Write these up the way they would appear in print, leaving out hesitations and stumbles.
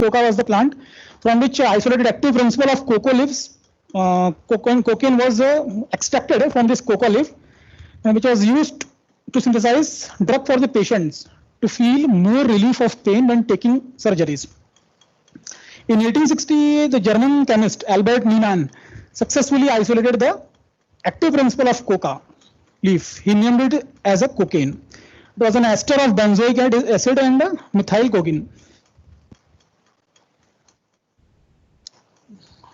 Coca was the plant from which isolated active principle of cocoa leaves, cocaine was extracted from this coca leaf, which was used to synthesize drug for the patients to feel more relief of pain when taking surgeries. In 1860, the German chemist Albert Niemann successfully isolated the active principle of coca leaf. He named it as a cocaine. It was an ester of benzoic acid and methyl cocaine.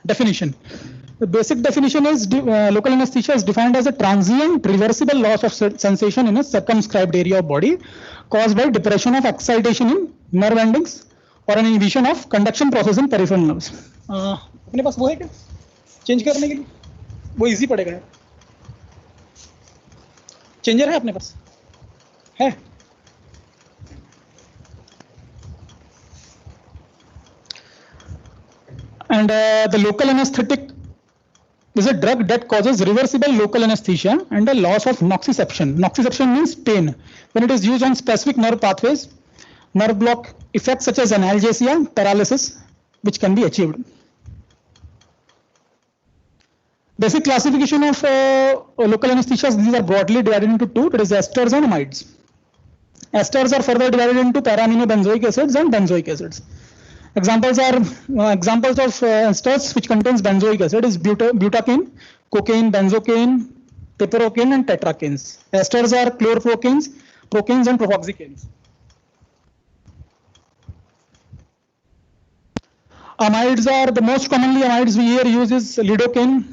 Definition. The basic definition is local anesthesia is defined as a transient reversible loss of sensation in a circumscribed area of body caused by depression of excitation in nerve endings or an inhibition of conduction process in peripheral nerves. अपने पास वो है क्या change करने के लिए वो easy पड़ेगा changer है अपने पास है and the local anesthetic is a drug that causes reversible local anesthesia and a loss of nociception. Nociception means pain when it is used on specific nerve pathways, nerve block effects such as analgesia, paralysis, which can be achieved. Basic classification of local anesthesias, these are broadly divided into two, that is esters and amides. Esters are further divided into para-aminobenzoic acids and benzoic acids. Examples of esters which contains benzoic acid is butane, cocaine, benzocaine, piperocaine and tetracaines. Esters are chlorprocaines, procaines and propoxycaines. Amides are the most commonly amides we here use is lidocaine,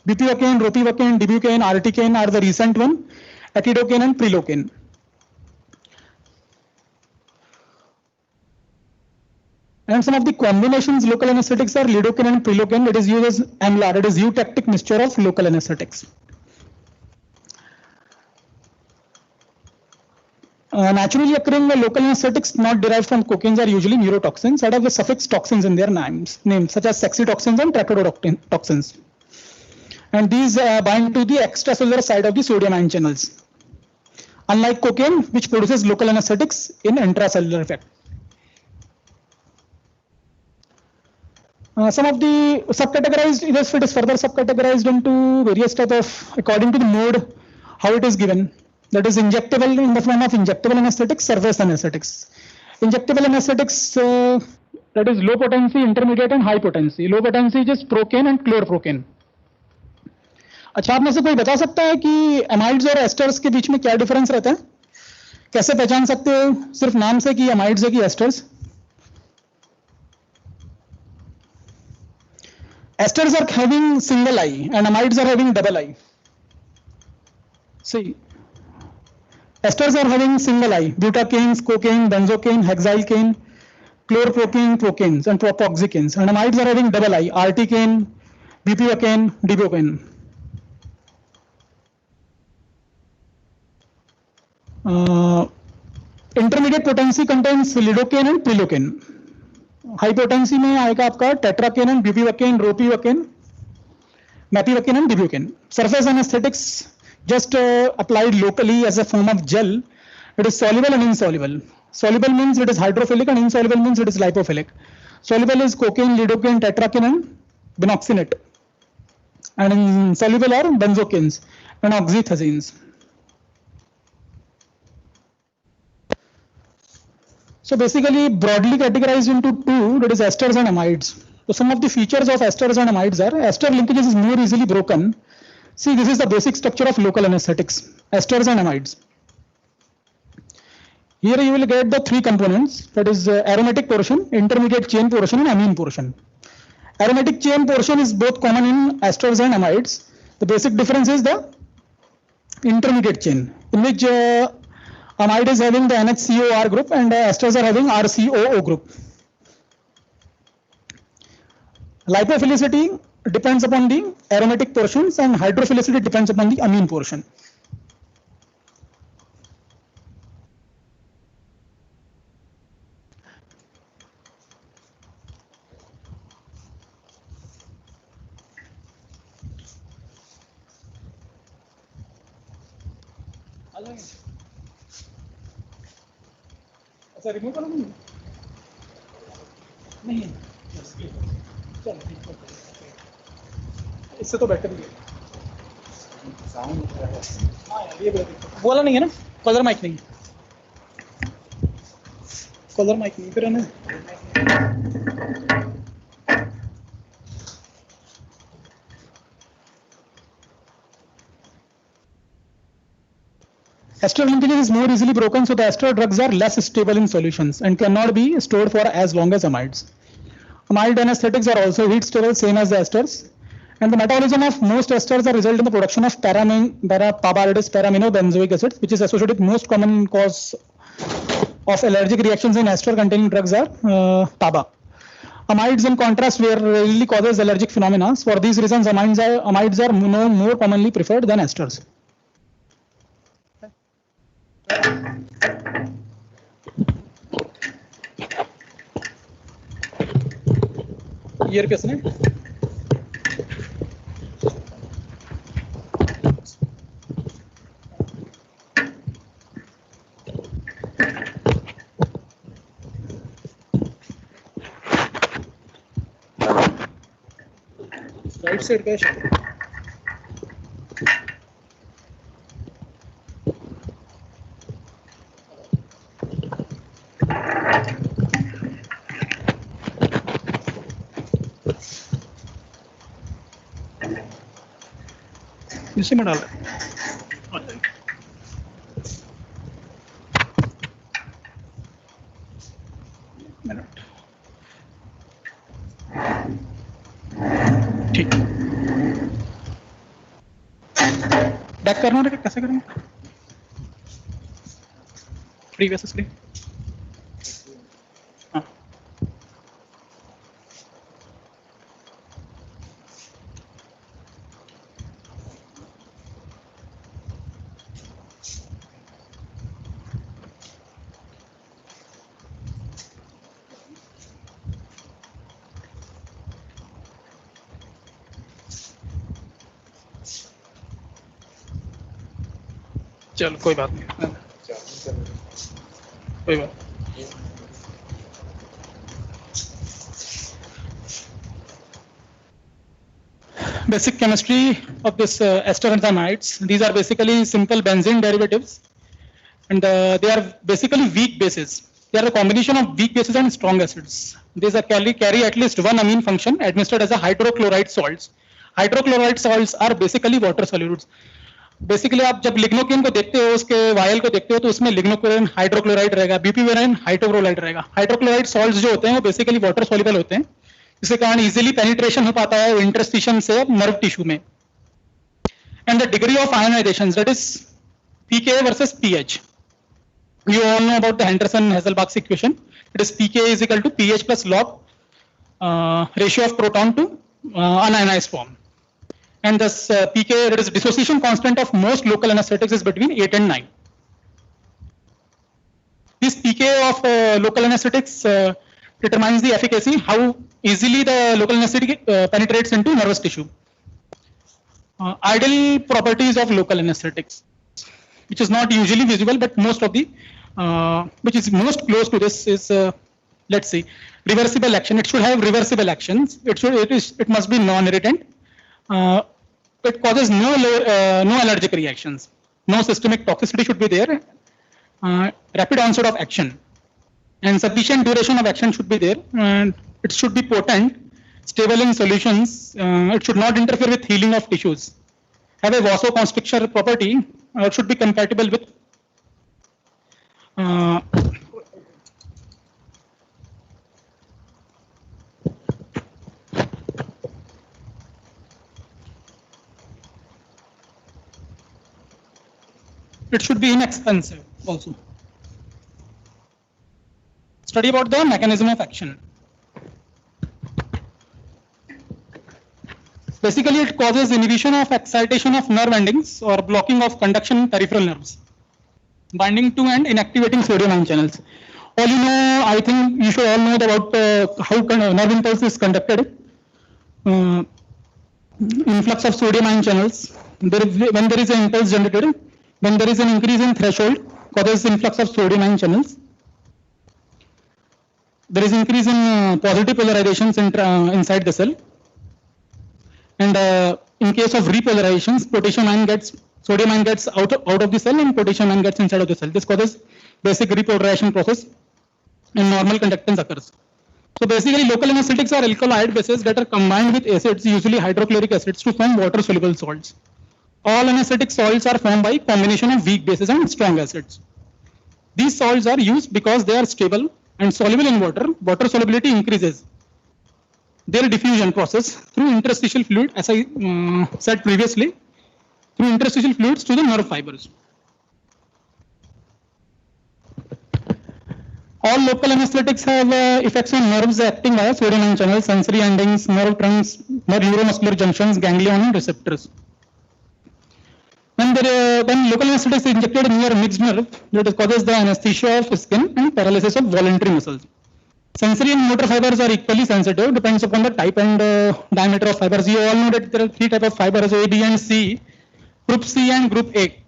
bupivacaine, ropivacaine, dibucaine, articaine are the recent one, atidocaine and prilocaine. And some of the combinations local anesthetics are lidocaine and prilocaine. It is used as AMLAR. It is eutectic mixture of local anesthetics. Naturally occurring local anesthetics not derived from cocaines are usually neurotoxins that have the suffix toxins in their names such as sexitoxins and tetrodotoxins. And these bind to the extracellular side of the sodium ion channels. Unlike cocaine, which produces local anesthetics in intracellular effect. Some of the subcategorized, it is further subcategorized into various type of, according to the mode, how it is given. That is injectable in the form of injectable anesthetics, surface anesthetics. Injectable anesthetics, that is low potency, intermediate and high potency. Low potency is procaine and chlorprocaine. अच्छा आप में से कोई बता सकता है कि amides और एस्टर्स के बीच में क्या डिफरेंस रहता है कैसे पहचान सकते हो सिर्फ नाम से कि अमाइड्स है कि asters Esters are having single eye and amides are having double eye. See, esters are having single eye, butacaines, cocaine, benzocaine, hexylcaine, chlorprocaine, procaines and propoxycaines. And amides are having double eye, articaine, bupivacaine, dibocaine. Intermediate potency contains lidocaine and prilocaine. High potency में आएगा आपका tetracaine and bupivacaine ropivacaine mepivacaine and dibucaine surface anaesthetics just applied locally as a form of gel. It is soluble and insoluble. Soluble means it is hydrophilic and insoluble means it is lipophilic. Soluble is cocaine, lidocaine, tetracaine and binoxynate. And insoluble are benzocaines and oxythazines. So basically broadly categorized into two, that is esters and amides. So some of the features of esters and amides are ester linkages is more easily broken. See, this is the basic structure of local anesthetics, esters and amides. Here you will get the three components, that is aromatic portion, intermediate chain portion and amine portion. Aromatic chain portion is both common in esters and amides. The basic difference is the intermediate chain, in which amide is having the NHCOR group and esters are having RCOO group. Lipophilicity depends upon the aromatic portions and hydrophilicity depends upon the amine portion. अच्छा remove करो नहीं चलो इससे तो better ही है। हाँ यार ये बोला नहीं है ना, कलर माइक नहीं, कलर माइक नहीं फिर है ना। Ester linkage is more easily broken, so the ester drugs are less stable in solutions and cannot be stored for as long as amides. Amide anesthetics are also heat stable, same as the esters. And the metabolism of most esters are result in the production of para-aminobenzoic acids, which is associated with most common cause of allergic reactions in ester containing drugs are PABA. Amides, in contrast, rarely causes allergic phenomena. For these reasons, amides are more commonly preferred than esters. Year किसने? Right side का इसी में डाला minute, ठीक back करना है, कैसे करेंगे? प्रीवियस स्क्रीन, हाँ चलो कोई बात नहीं, कोई बात। Basic chemistry of this ester and amides. These are basically simple benzene derivatives, and they are basically weak bases. They are a combination of weak bases and strong acids. These are carry at least one amine function administered as a hydrochloride salts. Hydrochloride salts are basically water solutes. Basically आप जब lignocaine को देखते हो, उसके vial को देखते हो, तो उसमें लिग्नोक्लोराइन हाइड्रोक्लोराइड रहेगा, बीपीवेराइन हाइड्रोक्लोराइड रहेगा। हाइड्रोक्लोराइड सॉल्ट्स जो होते हैं वो बेसिकली वाटर सॉल्युबल होते हैं, जिसके कारण इजीली पेनिट्रेशन हो पाता है इंटरस्टिशियम से नर्व टिश्यू में। And the degree of ionization, that is pK versus pH. You all know about the Henderson-Hasselbalch equation. It is pK is equal to pH plus log ratio of proton to unionized form. And this pK, that is dissociation constant of most local anesthetics, is between 8 and 9. This pK of local anesthetics determines the efficacy, how easily the local anesthetic penetrates into nervous tissue. Ideal properties of local anesthetics, which is not usually visible, but most of the which is most close to this is let's see, reversible action. It should have reversible actions. It must be non-irritant. It causes no allergic reactions. No systemic toxicity should be there. Rapid onset of action and sufficient duration of action should be there. And it should be potent, stable in solutions. It should not interfere with healing of tissues. Have a vasoconstrictor property. It should be compatible with it should be inexpensive also. Study about the mechanism of action. Basically, it causes inhibition of excitation of nerve endings or blocking of conduction in peripheral nerves, binding to and inactivating sodium ion channels. All you know, I think you should all know about how nerve impulse is conducted. Influx of sodium ion channels. When there is an impulse generated, when there is an increase in threshold, causes influx of sodium ion channels. there is increase in positive polarizations inside the cell. And in case of repolarizations, sodium ion gets out of the cell and potassium ion gets inside of the cell. This causes basic repolarization process and normal conductance occurs. So basically local anesthetics are alkaloid bases that are combined with acids, usually hydrochloric acids, to form water soluble salts. All anesthetic salts are formed by combination of weak bases and strong acids. These salts are used because they are stable and soluble in water. Water solubility increases their diffusion process through interstitial fluid, as I said previously, through interstitial fluids to the nerve fibers. All local anesthetics have effects on nerves acting via sodium ion channels, sensory endings, nerve trunks, neuromuscular junctions, ganglion, and receptors. When local anesthetics is injected near mixed nerve, that causes the anesthesia of skin and paralysis of voluntary muscles. Sensory and motor fibers are equally sensitive, depends upon the type and diameter of fibers. You all know that there are three types of fibers, A, B, and C. Group C and Group A.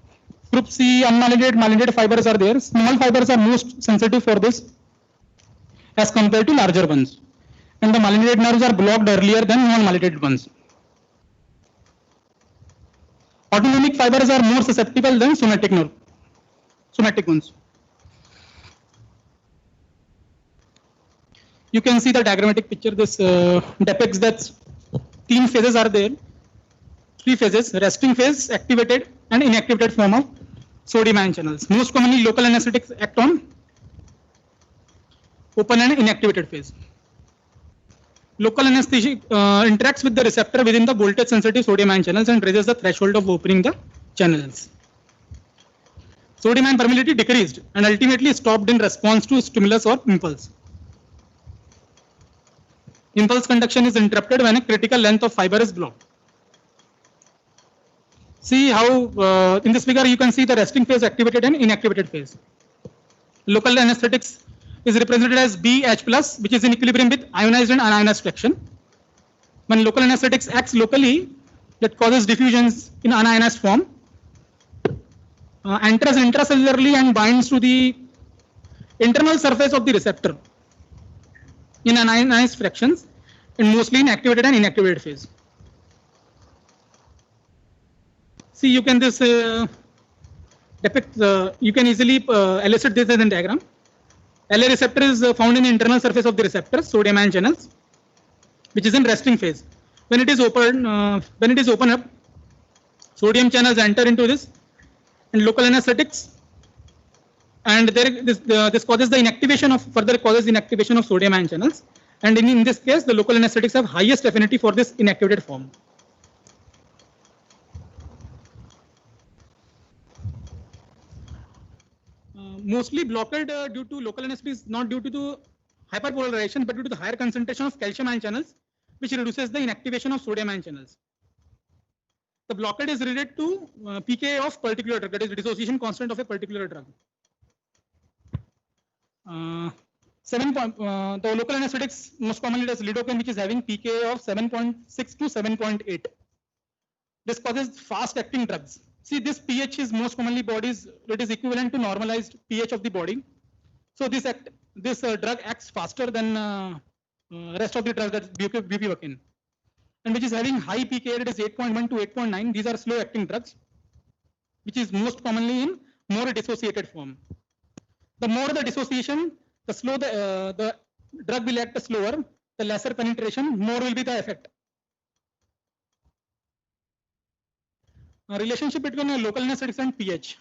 Group C, unmalleolated fibers are there. Small fibers are most sensitive for this as compared to larger ones. And the malleolated nerves are blocked earlier than non-malleolated ones. Autonomic fibers are more susceptible than somatic ones. You can see the diagrammatic picture. This depicts that 3 phases are there. 3 phases: resting phase, activated, and inactivated form of sodium ion channels. Most commonly, local anesthetics act on open and inactivated phase. Local anesthesia interacts with the receptor within the voltage sensitive sodium ion channels and raises the threshold of opening the channels. Sodium ion permeability decreased and ultimately stopped in response to stimulus or impulse. Impulse conduction is interrupted when a critical length of fiber is blocked. See how in this figure you can see the resting phase, activated and inactivated phase. Local anesthetics is represented as BH+, which is in equilibrium with ionized and unionized flexion. When local anesthetics acts locally, that causes diffusions in unionized form, enters intracellularly and binds to the internal surface of the receptor in unionized fractions, and mostly in activated and inactivated phase. See, you can depict. You can easily elicit this as a diagram. LA receptor is found in the internal surface of the receptor, sodium ion channels, which is in resting phase. When it is open up, sodium channels enter into this, and local anesthetics, and this causes the further causes inactivation of sodium ion channels. And in this case, the local anesthetics have highest affinity for this inactivated form. Mostly blocked due to local anesthetics, not due to the hyperpolarization, but due to the higher concentration of calcium ion channels, which reduces the inactivation of sodium ion channels. The blockade is related to pK of particular drug, that is the dissociation constant of a particular drug. The local anesthetics most commonly does lidocaine, which is having pK of 7.6 to 7.8. This causes fast-acting drugs. See, this pH is most commonly it is equivalent to normalized pH of the body. So this drug acts faster than rest of the drugs, that's bupivacaine, and which is having high pK, it is 8.1 to 8.9. These are slow-acting drugs, which is most commonly in more dissociated form. The more the dissociation, the drug will act slower, the lesser penetration, more will be the effect. Relationship between local anesthetics and pH.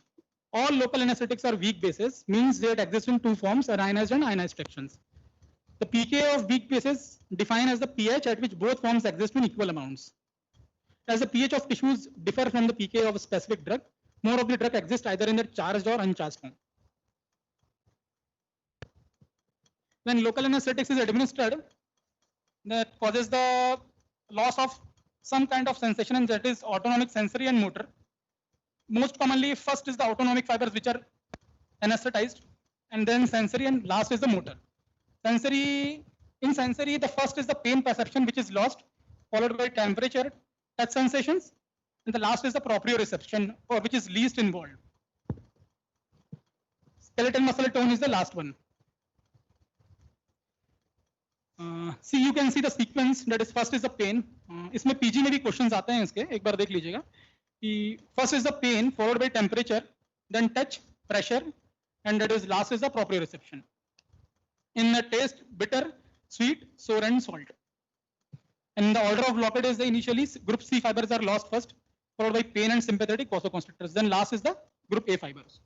All local anesthetics are weak bases, means they exist in 2 forms, ionized and ionized fractions. The pK of weak bases defined as the pH at which both forms exist in equal amounts. As the pH of tissues differ from the pK of a specific drug, more of the drug exists either in the charged or uncharged form. When local anesthetics is administered, that causes the loss of some kind of sensation, and that is autonomic, sensory, and motor. Most commonly, first is the autonomic fibers which are anesthetized, and then sensory, and last is the motor. In sensory, the first is the pain perception, which is lost, followed by temperature, touch sensations, and the last is the proprioception, or which is least involved. Skeletal muscle tone is the last one. See, you can see the sequence. That is, first is the pain. इसमें PG में भी questions आते हैं इसके, एक बार देख लीजिएगा कि first is the pain, followed by temperature, then touch, pressure, and that is last is the proprioception. In the taste, bitter, sweet, sour, and salt. And the order of blockade is the initially group C fibers are lost first, followed by pain and sympathetic vasoconstrictors. Then last is the group A fibers.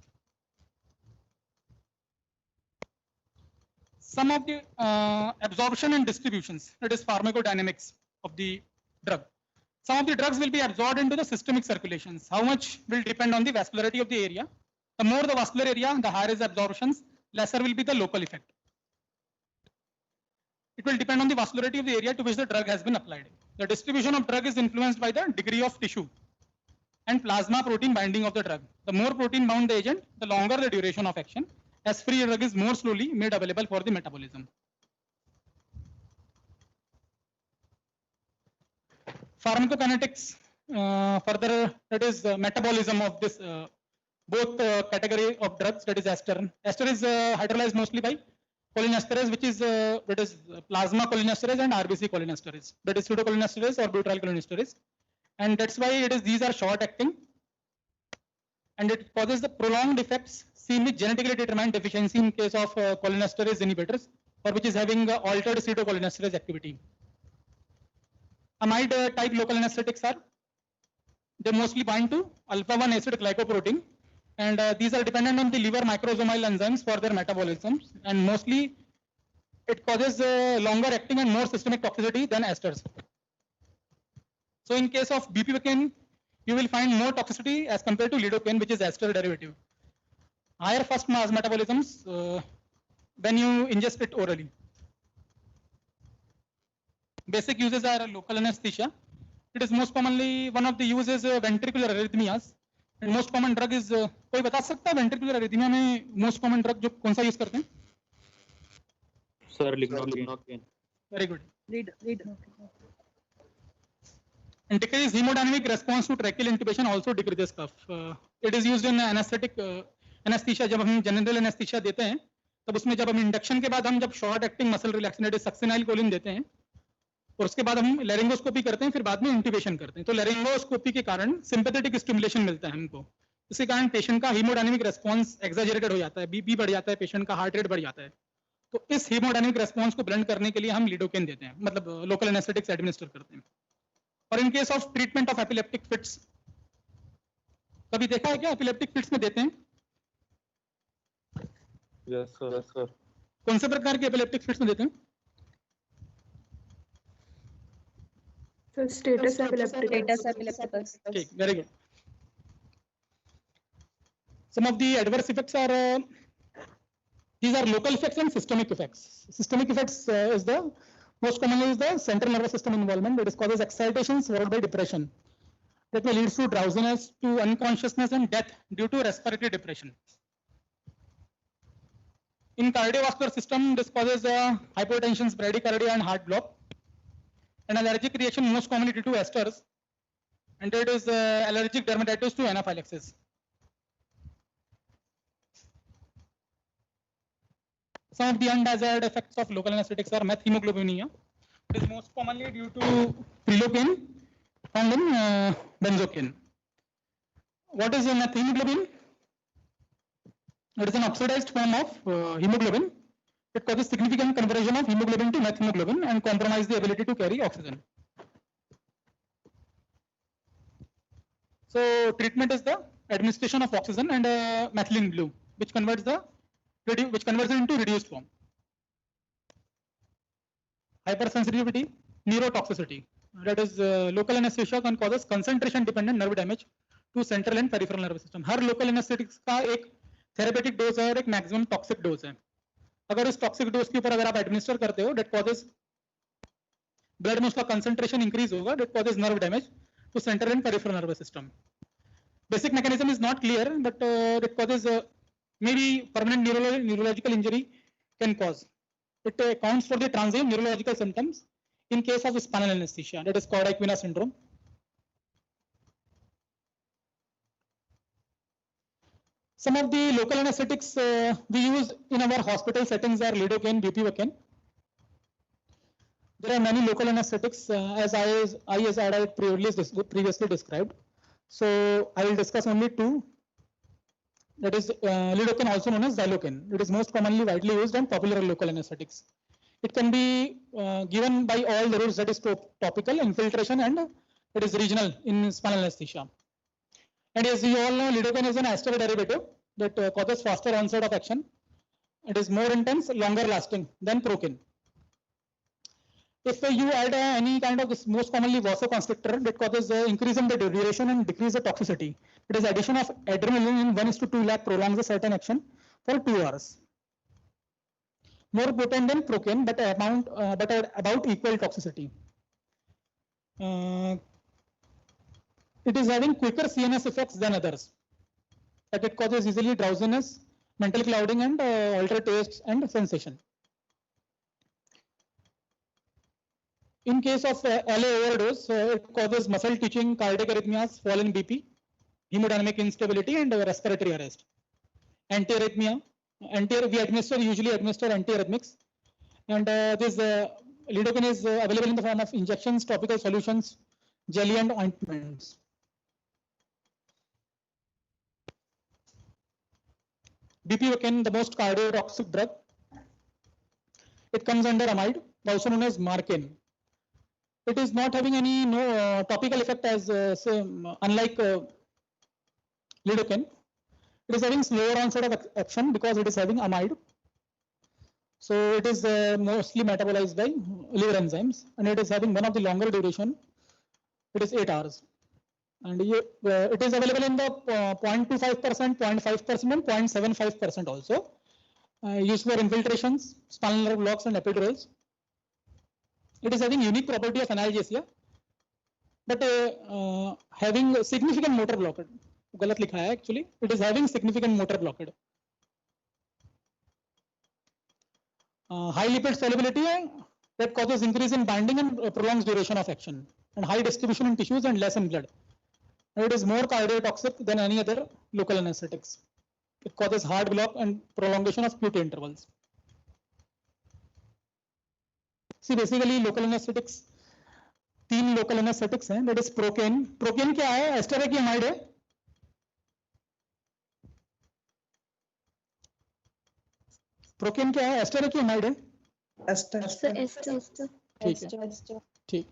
Some of the absorption and distributions, that is pharmacodynamics of the drug. Some of the drugs will be absorbed into the systemic circulations. How much will depend on the vascularity of the area. The more the vascular area, the higher is absorptions, lesser will be the local effect. It will depend on the vascularity of the area to which the drug has been applied. The distribution of drug is influenced by the degree of tissue and plasma protein binding of the drug. The more protein bound the agent, the longer the duration of action, as free drug is more slowly made available for the metabolism. Pharmacokinetics, further, that is metabolism of this both category of drugs, that is ester. Ester is hydrolyzed mostly by cholinesterase, which is that is plasma cholinesterase and RBC cholinesterase, that is pseudocholinesterase or butyryl cholinesterase, and that's why it is these are short acting, and it causes the prolonged effects seen with genetically determined deficiency in case of cholinesterase inhibitors, or which is having altered pseudocholinesterase activity. Amide type local anesthetics are, they mostly bind to alpha-1 acid glycoprotein, and these are dependent on the liver microsomal enzymes for their metabolism, and mostly it causes longer acting and more systemic toxicity than esters. So in case of bupivacaine, you will find more toxicity as compared to lidocaine, which is ester derivative. Higher first mass metabolisms when you ingest it orally. Basic uses are local anesthesia. It is most commonly, one of the uses ventricular arrhythmias. And most common drug is, कोई बता सकता है ventricular arrhythmia में most common drug जो कौन सा use करते हैं? Sir, lignocaine. Very good. Read. And decrease hemodynamic response to tracheal intubation also decreases cough. It is used in anesthetic anesthesia. जब हम general anesthesia देते हैं, तब उसमें जब हम induction के बाद हम जब short acting muscle relaxant succinylcholine देते हैं, और उसके बाद हम लैरिंगोस्कोपी करते हैं, फिर बाद में इंट्यूबेशन करते हैं. तो लैरिंगोस्कोपी के कारण सिंपैथेटिक स्टिमुलेशन मिलता है हमको, इसके कारण पेशेंट का हीमोडायनेमिक रेस्पॉन्स एक्सैजरेटेड हो जाता है, बीपी बढ़ जाता है, पेशेंट का हार्ट रेट बढ़ जाता है. तो इस हीमोडायनेमिक रेस्पॉन्स को ब्लेंड करने के लिए हम लिडोकेन देते हैं, मतलब लोकल एनेस्थेटिक्स एडमिनिस्टर करते हैं. और इन case of treatment of epileptic fits, कभी देखा है क्या एपिलेप्टिक फिट्स में देते हैं? Yes, sir. कौन से प्रकार के एपिलेप्टिक फिट्स में देते हैं? So status epilepticus. Okay, very good. Some of the adverse effects are these are local effects and systemic effects. Systemic effects is the most commonly is the central nervous system involvement. It causes excitations followed by depression. That may lead to drowsiness, to unconsciousness and death due to respiratory depression. In cardiovascular system, this causes hypertension, bradycardia and heart block. An allergic reaction most commonly due to esters, and it is allergic dermatitis to anaphylaxis. Some of the undesired effects of local anesthetics are methemoglobinemia. It is most commonly due to prilocaine found in benzocaine. What is methemoglobin? It is an oxidized form of hemoglobin. It causes significant conversion of hemoglobin to methemoglobin and compromise the ability to carry oxygen. So treatment is the administration of oxygen and methylene blue, which converts it into reduced form. Hypersensitivity, neurotoxicity. That is local anesthesia can causes concentration dependent nerve damage to central and peripheral nervous system. Her local anesthetics का एक therapeutic dose है और एक maximum toxic dose है. अगर इस toxic dose के ऊपर अगर आप एडमिनिस्टर करते हो, डेट कॉजेज ब्लड में उसका कंसंट्रेशन इंक्रीज होगा, that causes nerve damage to central and peripheral nervous system. Basic mechanism is not clear, but that causes may be permanent neurological injury can cause. It accounts for the transient neurological symptoms in case of spinal anaesthesia, that is called Equina syndrome. Some of the local anesthetics we use in our hospital settings are lidocaine, bupivacaine. There are many local anesthetics as I previously described. So I will discuss only two. That is lidocaine, also known as xylocaine. It is most commonly widely used in popular local anesthetics. It can be given by all the routes, that is topical, infiltration, and it is regional in spinal anesthesia. And as you all know, lidocaine is an ester derivative that causes faster onset of action. It is more intense, longer lasting than procaine. If you add any kind of this most commonly vasoconstrictor that causes increase in the duration and decrease the toxicity, it is addition of adrenaline in 1:2 lakh prolongs a certain action for 2 hours. More potent than procaine, but about equal toxicity. It is having quicker CNS effects than others. That it causes easily drowsiness, mental clouding, and altered taste and sensation. In case of LA overdose, it causes muscle twitching, cardiac arrhythmias, fall in BP, hemodynamic instability, and respiratory arrest. Antiarrhythmia. We usually administer antiarrhythmics, and this lidocaine is available in the form of injections, topical solutions, jelly, and ointments. Bupivacaine, the most cardiotoxic drug. It comes under amide, also known as Marcaine. It is not having any topical effect as unlike lidocaine. It is having slower onset of action because it is having amide. So it is mostly metabolized by liver enzymes, and it is having one of the longer duration. It is 8 hours, and it is available in the 0.25%, 0.5%, and 0.75% also. Used for infiltrations, spinal nerve blocks, and epidurals. It is having unique property of analgesia, but having significant motor blockade. गलत लिखा है actually. It is having significant motor blockade. High lipid solubility that causes increase in binding and prolongs duration of action, and high distribution in tissues and less in blood. And it is more cardiotoxic than any other local anesthetics. It causes heart block and prolongation of QT intervals. See, basically local anesthetics, 3 local anesthetics हैं. That is procaine. Procaine क्या है? Ester है कि amide है? Procaine क्या है? Ester है कि अमाइड है? एस्टर। ठीक है, ठीक.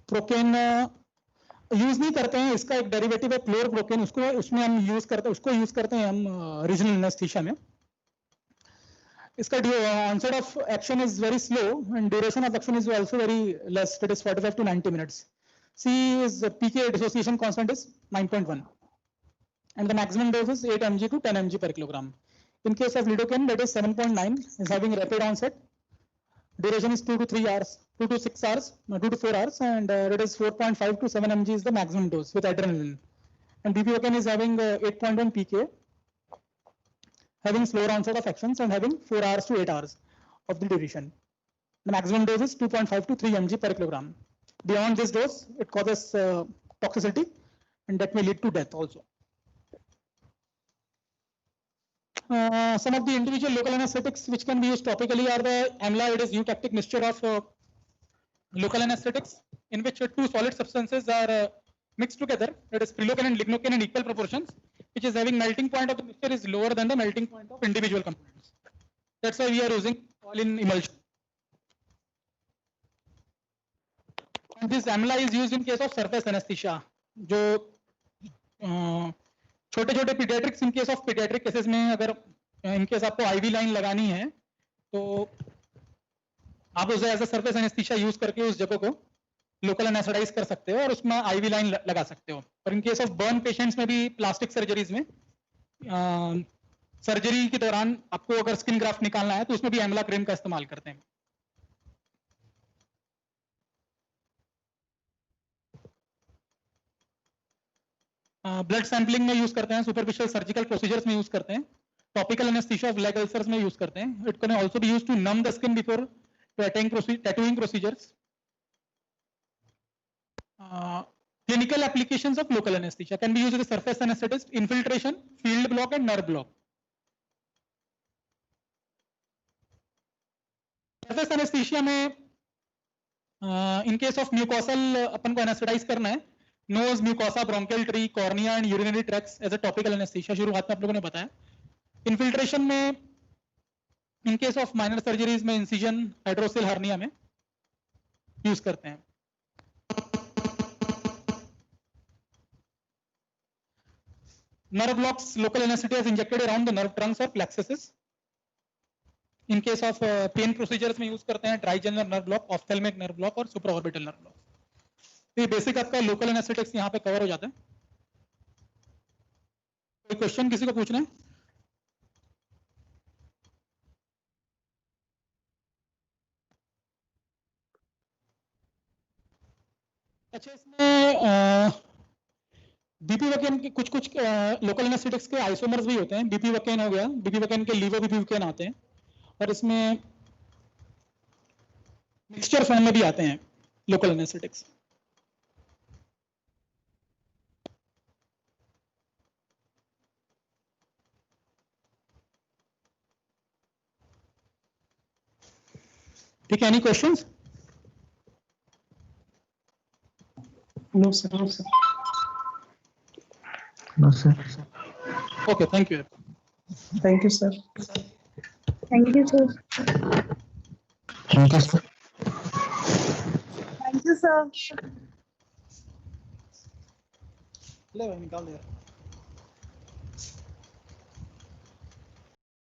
प्रोकेन यूज नहीं करते हैं, इसका एक डेरिवेटिव है क्लोरप्रोकेन, उसमें हम यूज करते हैं हम रीजनल एनेस्थीसिया में. इसका onset of action is very slow and duration of action is also very less. It is 45 to 90 minutes. C is PK dissociation constant is 9.1, and the maximum dose is 8 mg to 10 mg per kilogram. In case of lidocaine, that is 7.9, is having rapid onset. Duration is 2 to 3 hours, 2 to 6 hours, 2 to 4 hours, and it is 4.5 to 7 mg is the maximum dose with adrenaline. And bupivacaine is having 8.1 PK, having slower onset of actions and having 4 hours to 8 hours of the duration. The maximum dose is 2.5 to 3 mg per kilogram. Beyond this dose, it causes toxicity, and that may lead to death also. Some of the individual local anesthetics which can be used topically are the AMLA. It is eutectic mixture of local anesthetics in which 2 solid substances are mixed together. That is prilocaine and lignocaine in equal proportions, which is having melting point of the mixture is lower than the melting point of individual components. That's why we are using all in emulsion. And this AMLA is used in case of surface anesthesia. जो छोटे-छोटे pediatrics, in case of pediatric cases में अगर in case आपको IV line लगानी है तो आप उसे as a surface anaesthesia use करके उस जगह को लोकल एनेस्थेटाइज कर सकते हो और उसमें IV लाइन लगा सकते हो. और इन केस ऑफ बर्न पेशेंट्स में भी प्लास्टिक सर्जरीज में सर्जरी के दौरान आपको अगर स्किन ग्राफ्ट निकालना है तो उसमें भी AMLA क्रीम का इस्तेमाल करते हैं. ब्लड सैंपलिंग में यूज करते हैं, सुपरफिशियल सर्जिकल प्रोसीजर्स में यूज करते हैं, topical anaesthesia of leg ulcers में यूज करते हैं. It can also be used to numb the skin before tattooing procedures. Clinical applications of local anesthesia can be used as a surface anesthetist, infiltration, field block, and nerve block. Surface anesthesia में in case of mucosal अपन को anaesthetize करना है, nose, mucosa, bronchial tree, cornea and urinary tracts as a topical anaesthesia शुरुआत में आप लोगों ने बताया। इन्फिल्ट्रेशन में in case of minor surgeries में इंसिजन हाइड्रोसिल हर्निया में यूज करते हैं। Nerve blocks, local anesthesia is injected around the nerve trunks or plexuses. In case of pain procedures में यूज करते हैं trigeminal nerve block, ophthalmic nerve block और supraorbital nerve block. तो ये basic आपका लोकल एनेस्थेटिक्स यहाँ पे कवर हो जाता है। कोई क्वेश्चन किसी को पूछना है? अच्छा, इसमें बीपी वकेन के कुछ लोकल एनेस्थेटिक्स के आइसोमर्स भी होते हैं। बीपी वकेन हो गया, बीपी वकेन के लीवो बीपी वकेन आते हैं और इसमें मिक्सचर फॉर्म में भी आते हैं लोकल एनेस्थेटिक्स। ठीक है, any questions? No, sir. No, sir. No, sir. Okay, thank you. Thank you, sir. Thank you, sir. Thank you, sir. Thank you, sir. ले भाई, निकाल दे यार।